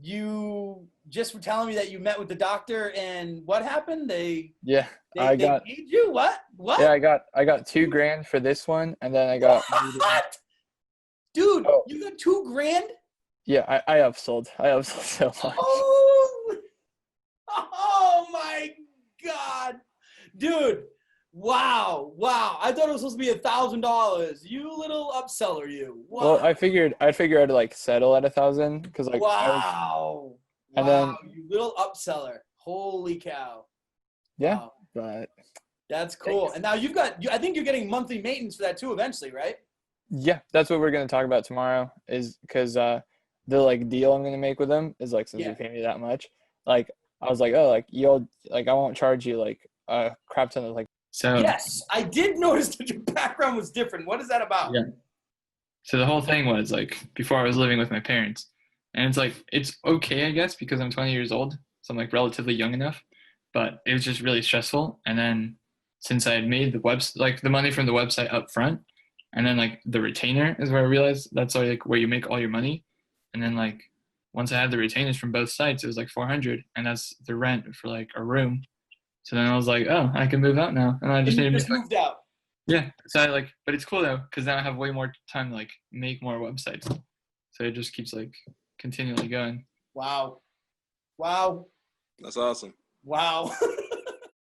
you just were telling me that you met with the doctor, and what happened? They paid you? What? Yeah, I got $2,000 for this one, and then I got what? Dude, you got $2,000? Yeah, I upsold. I upsold so much. Oh my God, dude! Wow. I thought it was supposed to be $1,000. You little upseller, you. Wow. Well, I'd figure I'd like settle at 1,000 because like wow, you little upseller. Holy cow. Yeah, wow. but That's cool. And now I think you're getting monthly maintenance for that too eventually, right? Yeah, that's what we're gonna talk about tomorrow. Is because the like deal I'm gonna make with them is like, since you pay me that much, like I was like, oh, like you'll like I won't charge you like a crap ton of like. So yes, I did notice that your background was different. What is that about? Yeah. So the whole thing was like before I was living with my parents, and it's like it's okay, I guess, because I'm 20 years old, so I'm like relatively young enough, but it was just really stressful. And then since I had made the money from the website up front, and then like the retainer is where I realized that's like where you make all your money. And then like once I had the retainers from both sites, it was like 400, and that's the rent for like a room. So then I was like, oh, I can move out now, and I just moved out. Yeah, so but it's cool though, because now I have way more time to like make more websites. So it just keeps like continually going. Wow. That's awesome. Wow.